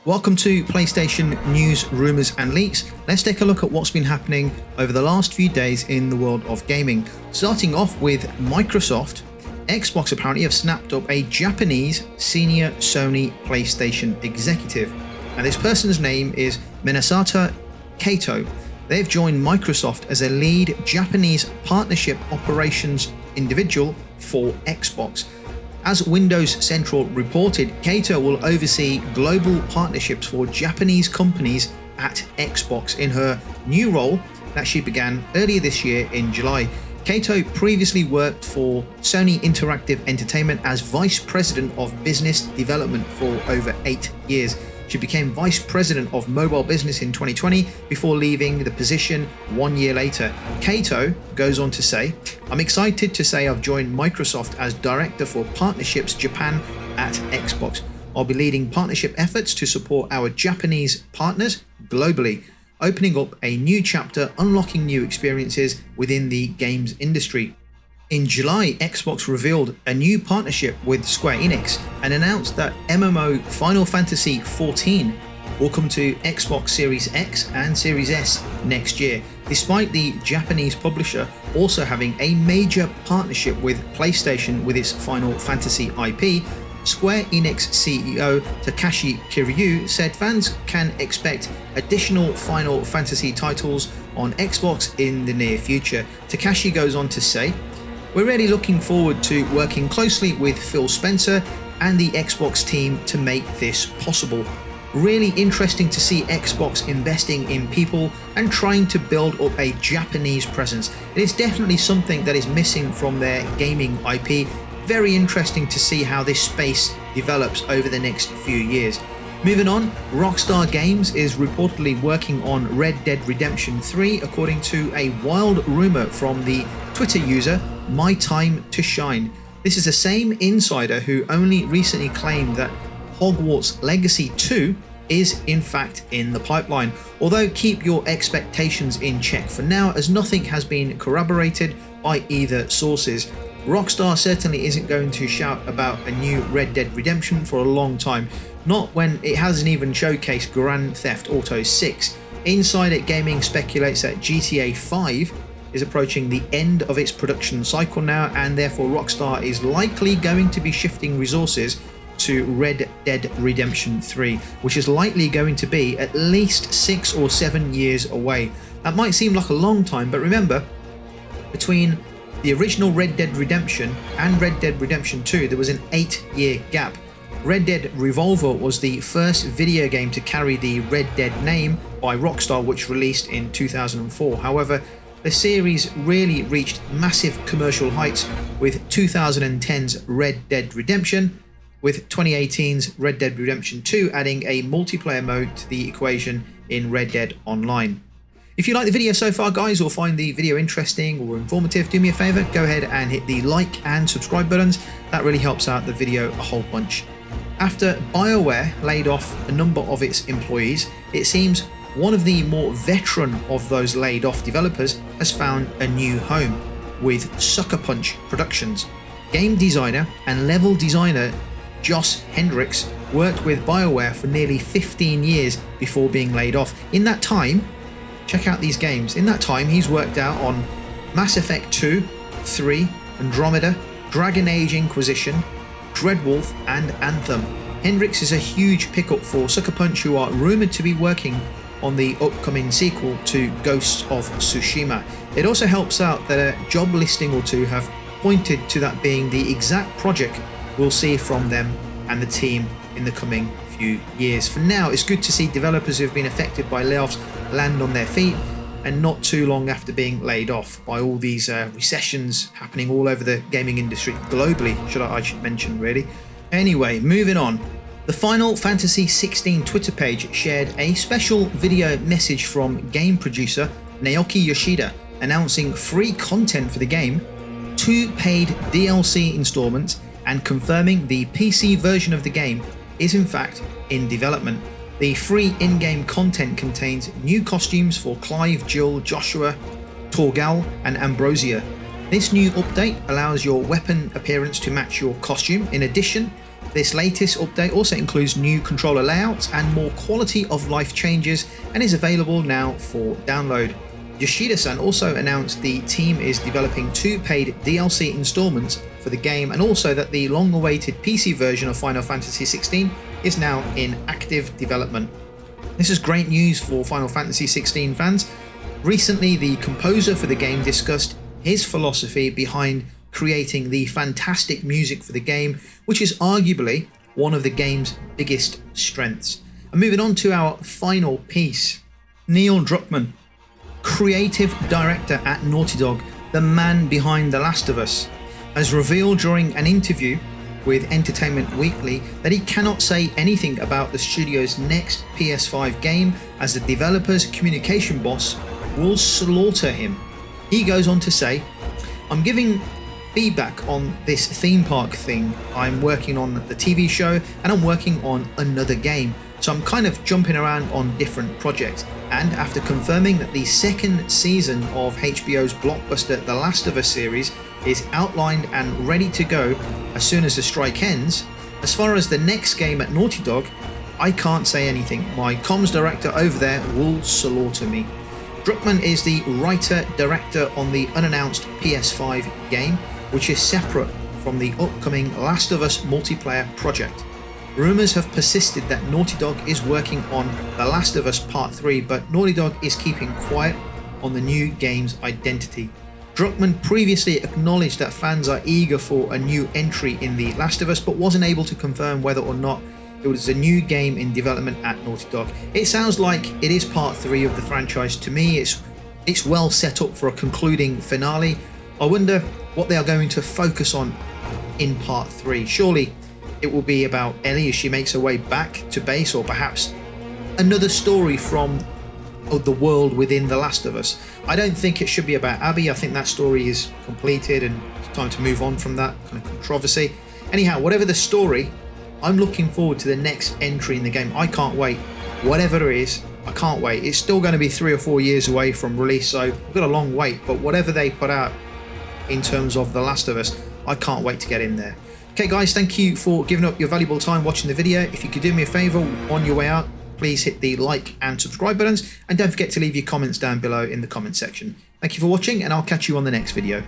Welcome to PlayStation News, Rumours and Leaks. Let's take a look at what's been happening over the last few days in the world of gaming. Starting off with Microsoft, Xbox apparently have snapped up a Japanese senior Sony PlayStation executive. Now this person's name is Minasata Kato. They've joined Microsoft as a lead Japanese partnership operations individual for Xbox. As Windows Central reported, Kato will oversee global partnerships for Japanese companies at Xbox in her new role that she began earlier this year in July. Kato previously worked for Sony Interactive Entertainment as Vice President of Business Development for over 8 years. She became Vice President of Mobile Business in 2020 before leaving the position 1 year later. Kato goes on to say, "I'm excited to say I've joined Microsoft as Director for Partnerships Japan at Xbox. I'll be leading partnership efforts to support our Japanese partners globally, opening up a new chapter, unlocking new experiences within the games industry." In July, Xbox revealed a new partnership with Square Enix and announced that MMO Final Fantasy XIV will come to Xbox Series X and Series S next year, despite the Japanese publisher also having a major partnership with PlayStation with its Final Fantasy IP. Square Enix CEO Takashi Kiryu said fans can expect additional Final Fantasy titles on Xbox in the near future. Takashi goes on to say, "We're really looking forward to working closely with Phil Spencer and the Xbox team to make this possible. Really interesting to see Xbox investing in people and trying to build up a Japanese presence. It is definitely something that is missing from their gaming IP. Very interesting to see how this space develops over the next few years." Moving on, Rockstar Games is reportedly working on Red Dead Redemption 3 according to a wild rumour from the Twitter user My Time to Shine. This is the same insider who only recently claimed that Hogwarts Legacy 2 is in fact in the pipeline, although keep your expectations in check for now as nothing has been corroborated by either sources. Rockstar certainly isn't going to shout about a new Red Dead Redemption for a long time, not when it hasn't even showcased Grand Theft Auto 6. Insider Gaming speculates that GTA 5 is approaching the end of its production cycle now, and therefore Rockstar is likely going to be shifting resources to Red Dead Redemption 3, which is likely going to be at least 6 or 7 years away. That might seem like a long time, but remember, between the original Red Dead Redemption and Red Dead Redemption 2, there was an 8-year gap. Red Dead Revolver was the first video game to carry the Red Dead name by Rockstar, which released in 2004. However, the series really reached massive commercial heights with 2010's Red Dead Redemption, with 2018's Red Dead Redemption 2 adding a multiplayer mode to the equation in Red Dead Online. If you like the video so far, guys, or find the video interesting or informative, do me a favour, go ahead and hit the like and subscribe buttons. That really helps out the video a whole bunch. After BioWare laid off a number of its employees, it seems one of the more veteran of those laid off developers has found a new home with Sucker Punch Productions. Game designer and level designer Josh Hendricks worked with BioWare for nearly 15 years before being laid off. In that time, check out these games. In that time, he's worked out on Mass Effect 2, 3, Andromeda, Dragon Age Inquisition, Dreadwolf, and Anthem. Hendricks is a huge pickup for Sucker Punch, who are rumoured to be working on the upcoming sequel to Ghosts of Tsushima. It also helps out that a job listing or two have pointed to that being the exact project we'll see from them and the team in the coming few years. For now, it's good to see developers who have been affected by layoffs land on their feet, and not too long after being laid off by all these recessions happening all over the gaming industry globally, I should mention really. Anyway, moving on. The Final Fantasy XVI Twitter page shared a special video message from game producer Naoki Yoshida announcing free content for the game, 2 paid DLC installments, and confirming the PC version of the game is in fact in development. The free in-game content contains new costumes for Clive, Jill, Joshua, Torgal, and Ambrosia. This new update allows your weapon appearance to match your costume. In addition, This latest update also includes new controller layouts and more quality of life changes and is available now for download. Yoshida-san also announced the team is developing 2 paid DLC installments for the game, and also that the long-awaited PC version of Final Fantasy XVI is now in active development. This is great news for Final Fantasy XVI fans. Recently, the composer for the game discussed his philosophy behind creating the fantastic music for the game, which is arguably one of the game's biggest strengths. And moving on to our final piece, Neil Druckmann, creative director at Naughty Dog, the man behind The Last of Us, has revealed during an interview with Entertainment Weekly that he cannot say anything about the studio's next PS5 game, as the developer's communication boss will slaughter him. He goes on to say, "I'm giving feedback on this theme park thing. I'm working on the TV show and I'm working on another game. So I'm kind of jumping around on different projects. And after confirming that the second season of HBO's blockbuster The Last of Us series is outlined and ready to go as soon as the strike ends, as far as the next game at Naughty Dog, I can't say anything. My comms director over there will slaughter me." Druckmann is the writer-director on the unannounced PS5 game, which is separate from the upcoming Last of Us multiplayer project. Rumours have persisted that Naughty Dog is working on The Last of Us Part 3, but Naughty Dog is keeping quiet on the new game's identity. Druckmann previously acknowledged that fans are eager for a new entry in The Last of Us, but wasn't able to confirm whether or not it was a new game in development at Naughty Dog. It sounds like it is Part 3 of the franchise to me. It's well set up for a concluding finale. I wonder what they are going to focus on in Part 3. Surely it will be about Ellie as she makes her way back to base, or perhaps another story from the world within The Last of Us. I don't think it should be about Abby. I think that story is completed and it's time to move on from that kind of controversy. Anyhow, whatever the story, I'm looking forward to the next entry in the game. I can't wait. Whatever it is, I can't wait. It's still going to be 3 or 4 years away from release, so we've got a long wait, but whatever they put out in terms of The Last of Us, I can't wait to get in there. Okay guys, thank you for giving up your valuable time watching the video. If you could do me a favor on your way out, please hit the like and subscribe buttons, and don't forget to leave your comments down below in the comment section. Thank you for watching, and I'll catch you on the next video.